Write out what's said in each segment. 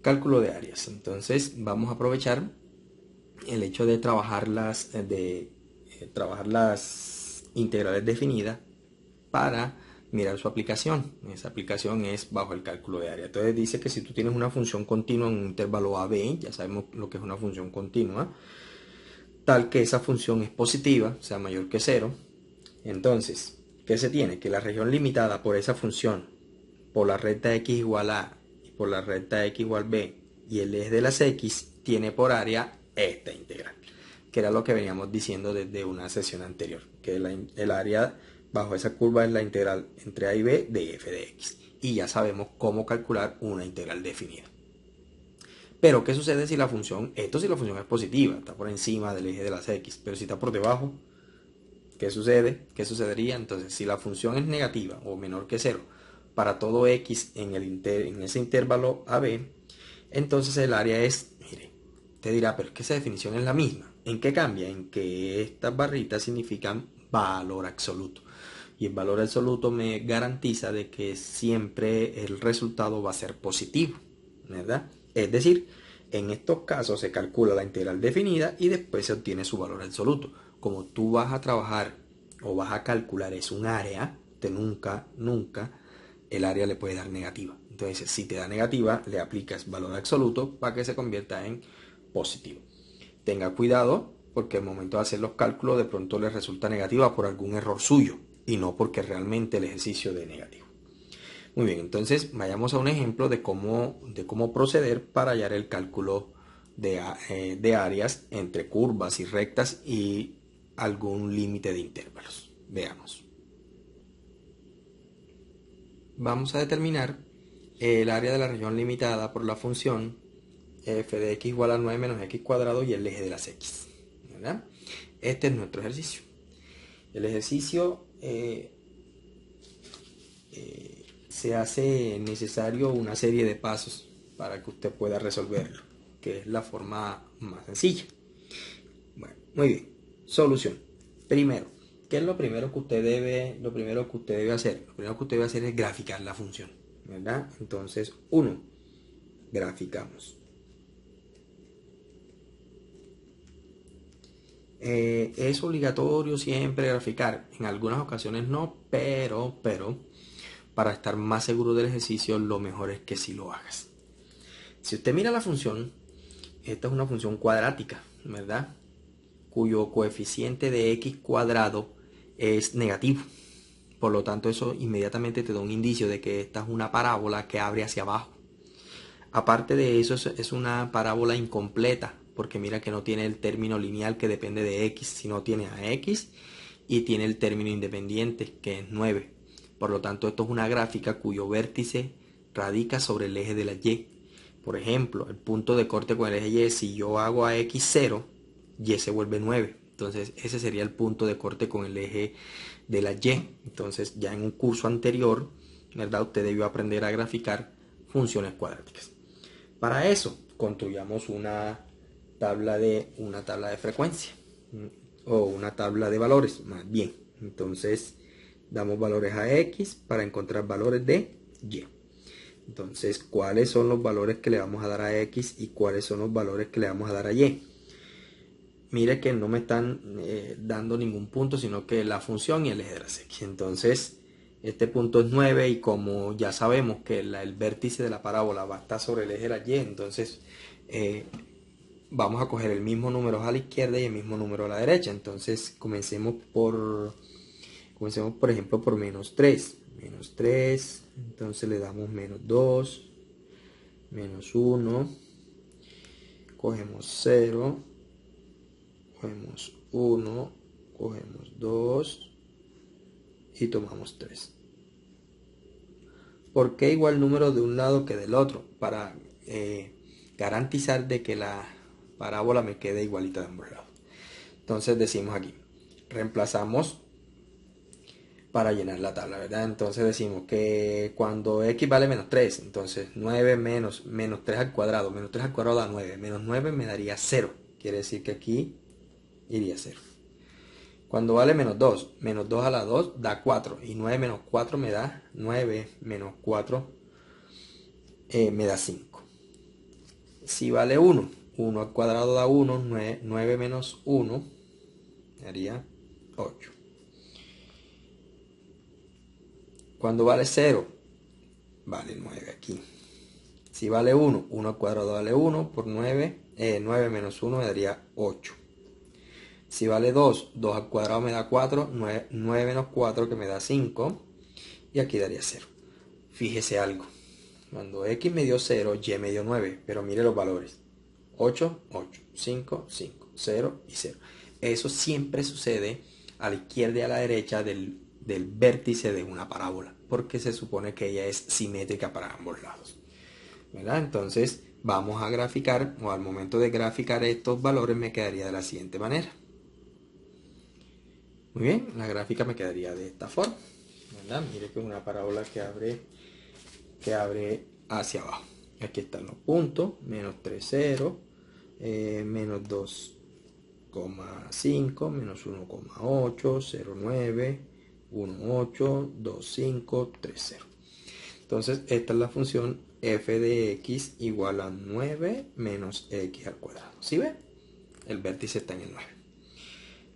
Cálculo de áreas. Entonces vamos a aprovechar el hecho de trabajar las integrales definidas para mirar su aplicación. Esa aplicación es bajo el cálculo de área. Entonces dice que si tú tienes una función continua en un intervalo AB, ya sabemos lo que es una función continua, tal que esa función es positiva, o sea mayor que 0, entonces, ¿qué se tiene? Que la región limitada por esa función, por la recta x igual a y por la recta x igual b y el eje de las x, tiene por área esta integral, que era lo que veníamos diciendo desde una sesión anterior, que el área bajo esa curva es la integral entre a y b de f de x, y ya sabemos cómo calcular una integral definida. Pero ¿qué sucede si la función, si la función es positiva, está por encima del eje de las x, pero si está por debajo? ¿Qué sucede? ¿Qué sucedería? Entonces, si la función es negativa o menor que 0 para todo x en ese intervalo AB, entonces el área es, mire, te dirá, pero es que esa definición es la misma. ¿En qué cambia? En que estas barritas significan valor absoluto. Y el valor absoluto me garantiza de que siempre el resultado va a ser positivo, ¿verdad? Es decir, en estos casos se calcula la integral definida y después se obtiene su valor absoluto. Como tú vas a trabajar o vas a calcular es un área, nunca el área le puede dar negativa. Entonces, si te da negativa, le aplicas valor absoluto para que se convierta en positivo. Tenga cuidado porque al momento de hacer los cálculos de pronto le resulta negativa por algún error suyo y no porque realmente el ejercicio de negativo. Muy bien, entonces vayamos a un ejemplo de cómo proceder para hallar el cálculo de áreas entre curvas y rectas y algún límite de intervalos. Veamos. Vamos a determinar el área de la región limitada por la función f de x igual a 9 menos x cuadrado y el eje de las x, ¿verdad? Este es nuestro ejercicio. El ejercicio se hace necesario una serie de pasos para que usted pueda resolverlo, que es la forma más sencilla. Bueno, muy bien. Solución. Primero, ¿qué es lo primero que usted debe hacer? Lo primero que usted debe hacer es graficar la función, ¿verdad? Entonces, graficamos. Es obligatorio siempre graficar. En algunas ocasiones no, pero para estar más seguro del ejercicio, lo mejor es que sí lo hagas. Si usted mira la función, esta es una función cuadrática, ¿verdad? Cuyo coeficiente de x cuadrado es negativo. Por lo tanto, eso inmediatamente te da un indicio de que esta es una parábola que abre hacia abajo. Aparte de eso, es una parábola incompleta, porque mira que no tiene el término lineal que depende de x, sino tiene a x y tiene el término independiente, que es 9. Por lo tanto, esto es una gráfica cuyo vértice radica sobre el eje de la y. Por ejemplo, el punto de corte con el eje y, si yo hago a x 0, y se vuelve 9. Entonces, ese sería el punto de corte con el eje de la y. Entonces, ya en un curso anterior, ¿verdad? Usted debió aprender a graficar funciones cuadráticas. Para eso, construyamos una tabla de frecuencia o una tabla de valores, más bien. Entonces, damos valores a x para encontrar valores de y. Entonces, ¿cuáles son los valores que le vamos a dar a x y cuáles son los valores que le vamos a dar a y? Mire que no me están dando ningún punto, sino que la función y el eje de las x. Entonces, este punto es 9 y como ya sabemos que el vértice de la parábola va a estar sobre el eje de la y, entonces vamos a coger el mismo número a la izquierda y el mismo número a la derecha. Entonces, comencemos por ejemplo por menos 3. Menos 3, entonces le damos menos 2, menos 1, cogemos 0, cogemos 1, cogemos 2 y tomamos 3. ¿Por qué igual número de un lado que del otro? Para garantizar de que la parábola me quede igualita de ambos lados. Entonces decimos aquí, reemplazamos para llenar la tabla, ¿verdad? Entonces decimos que cuando x vale menos 3, entonces 9 menos 3 al cuadrado, menos 3 al cuadrado da 9, menos 9 me daría 0, quiere decir que aquí iría 0. Cuando vale menos 2 a la 2 da 4, y 9 menos 4 me da 9 menos 4 me da 5. si vale 1, 1 al cuadrado da 1, 9 menos 1 daría 8. Cuando vale 0, vale 9 aquí. Si vale 1, 1 al cuadrado vale 1 por 9, 9 menos 1 me daría 8. Si vale 2, 2 al cuadrado me da 4, 9 menos 4 que me da 5, y aquí daría 0. Fíjese algo, cuando x me dio 0, y me dio 9, pero mire los valores, 8, 8, 5, 5, 0 y 0. Eso siempre sucede a la izquierda y a la derecha del vértice de una parábola, porque se supone que ella es simétrica para ambos lados, ¿verdad? Entonces vamos a graficar, o al momento de graficar estos valores me quedaría de la siguiente manera. Muy bien, la gráfica me quedaría de esta forma, ¿verdad? Mire que es una parábola que abre hacia abajo. Aquí están los puntos, menos 3, 0, menos 2,5, menos 1,8, 0,9, 1,8, 2,5, 3, 0. Entonces esta es la función f de x igual a 9 menos x al cuadrado. ¿Sí ven? El vértice está en el 9.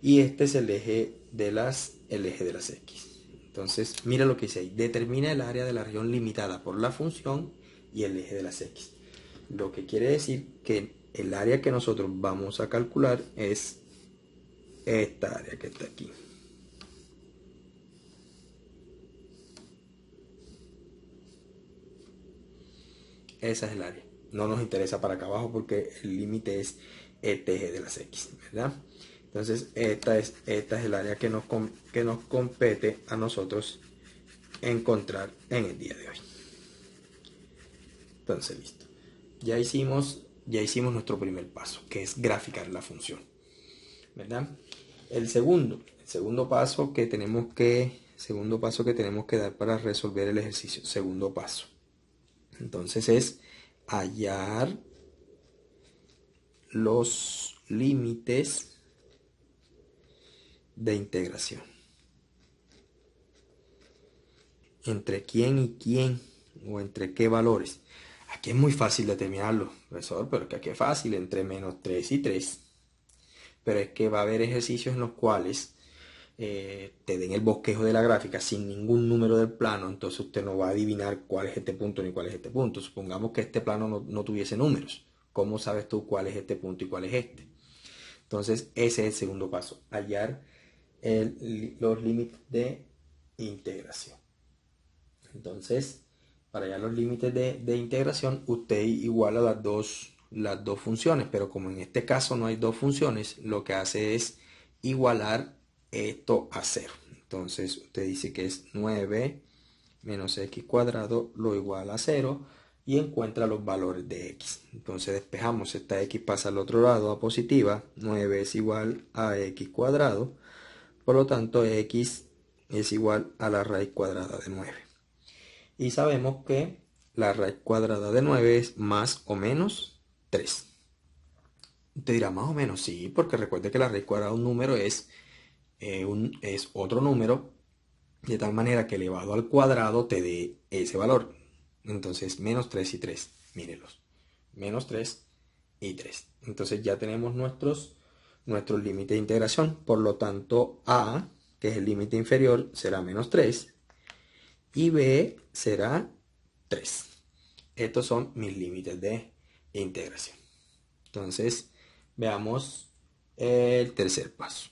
Y este es el eje de las x. Entonces, mira lo que dice ahí. Determina el área de la región limitada por la función y el eje de las x. Lo que quiere decir que el área que nosotros vamos a calcular es esta área que está aquí. Esa es el área. No nos interesa para acá abajo porque el límite es este eje de las x, ¿verdad? Entonces esta es el área que nos compete a nosotros encontrar en el día de hoy. Entonces listo. Ya hicimos nuestro primer paso, que es graficar la función, ¿verdad? El segundo paso que tenemos que dar para resolver el ejercicio. Segundo paso. Entonces es hallar los límites de integración. ¿Entre quién y quién? ¿O entre qué valores? Aquí es muy fácil determinarlo, profesor, pero que aquí es fácil, entre menos 3 y 3. Pero es que va a haber ejercicios en los cuales te den el bosquejo de la gráfica sin ningún número del plano, entonces usted no va a adivinar cuál es este punto ni cuál es este punto. Supongamos que este plano no tuviese números. ¿Cómo sabes tú cuál es este punto y cuál es este? Entonces ese es el segundo paso, hallar los límites de integración. Entonces, para hallar los límites de integración, usted iguala las dos funciones, pero como en este caso no hay dos funciones, lo que hace es igualar esto a 0. Entonces usted dice que es 9 menos x cuadrado lo iguala a 0 y encuentra los valores de x. Entonces despejamos, esta x pasa al otro lado a positiva, 9 es igual a x cuadrado, por lo tanto x es igual a la raíz cuadrada de 9. Y sabemos que la raíz cuadrada de 9 es más o menos 3. Te dirá más o menos, sí, porque recuerde que la raíz cuadrada de un número es otro número, de tal manera que elevado al cuadrado te dé ese valor. Entonces, menos 3 y 3, mírelos. Menos 3 y 3. Entonces ya tenemos nuestros límites de integración. Por lo tanto, A, que es el límite inferior, será menos 3. Y B será 3. Estos son mis límites de integración. Entonces, veamos el tercer paso.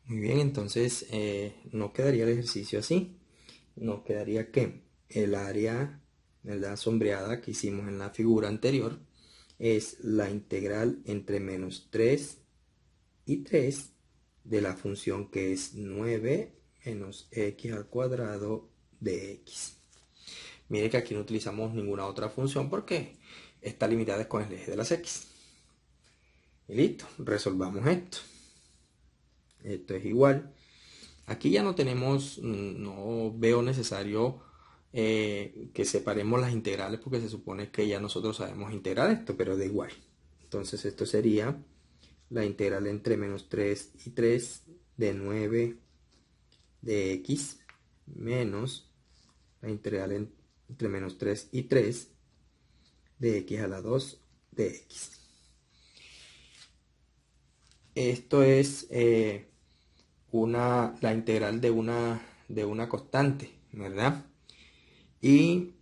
Muy bien, entonces nos quedaría el ejercicio así. Nos quedaría que el área, ¿verdad?, sombreada que hicimos en la figura anterior es la integral entre menos 3 y 3 de la función que es 9 menos x al cuadrado de x. Mire que aquí no utilizamos ninguna otra función porque está limitada con el eje de las x. Y listo, resolvamos esto. Esto es igual. Aquí ya no veo necesario que separemos las integrales porque se supone que ya nosotros sabemos integrar esto, pero da igual. Entonces esto sería la integral entre menos 3 y 3 de 9 de x menos la integral entre menos 3 y 3 de x a la 2 de x. Esto es la integral de una constante, ¿verdad? Y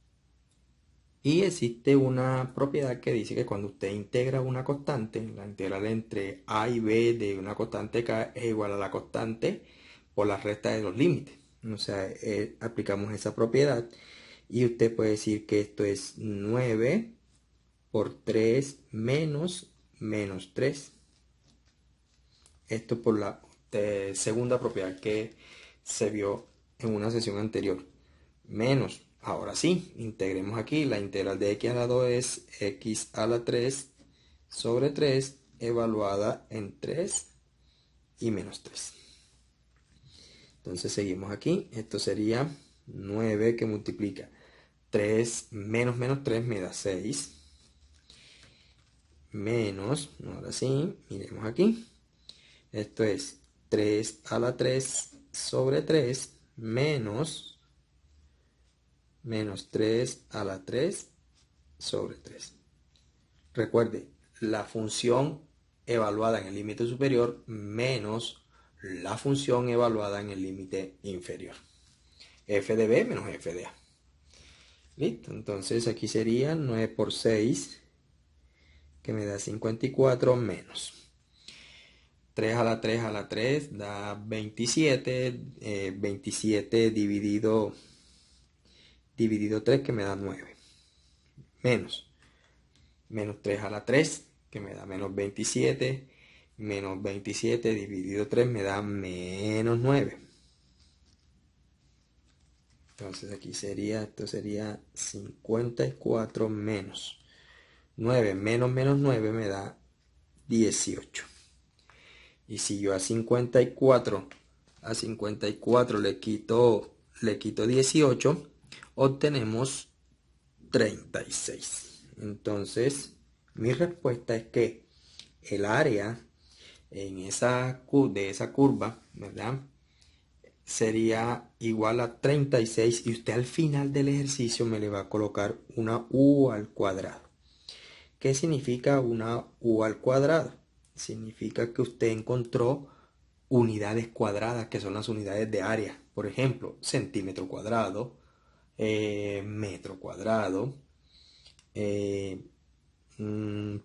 existe una propiedad que dice que cuando usted integra una constante, la integral entre a y b de una constante k es igual a la constante por la resta de los límites. O sea, aplicamos esa propiedad y usted puede decir que esto es 9 por 3 menos 3. Esto por la segunda propiedad que se vio en una sesión anterior. Menos, ahora sí, integremos aquí. La integral de x a la 2 es x a la 3 sobre 3 evaluada en 3 y menos 3. Entonces seguimos aquí. Esto sería 9 que multiplica 3 menos 3 me da 6. Menos, ahora sí, miremos aquí. Esto es 3 a la 3 sobre 3 menos 3 a la 3 sobre 3. Recuerde, la función evaluada en el límite superior menos la función evaluada en el límite inferior. F de B menos F de A. Listo, entonces aquí sería 9 por 6, que me da 54 menos 3 a la 3 a la 3 da 27, 27 dividido 3 que me da 9, menos 3 a la 3 que me da menos 27, menos 27 dividido 3 me da menos 9. Entonces aquí esto sería 54 menos 9 menos 9 me da 18. Y si yo a 54 le quito 18, obtenemos 36. Entonces, mi respuesta es que el área de esa curva, ¿verdad?, sería igual a 36 y usted al final del ejercicio me le va a colocar una u al cuadrado. ¿Qué significa una u al cuadrado? Significa que usted encontró unidades cuadradas, que son las unidades de área. Por ejemplo, centímetro cuadrado, metro cuadrado,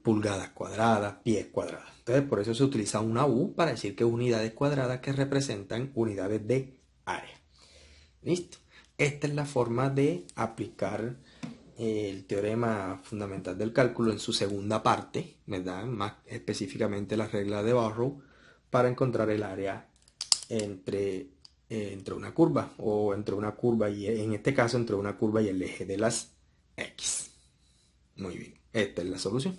pulgadas cuadradas, pies cuadrados. Entonces, por eso se utiliza una U para decir que unidades cuadradas que representan unidades de área. Listo. Esta es la forma de aplicar el teorema fundamental del cálculo en su segunda parte, ¿verdad? Más específicamente la regla de Barrow, para encontrar el área entre una curva, o entre una curva y, en este caso, entre una curva y el eje de las X. Muy bien, esta es la solución.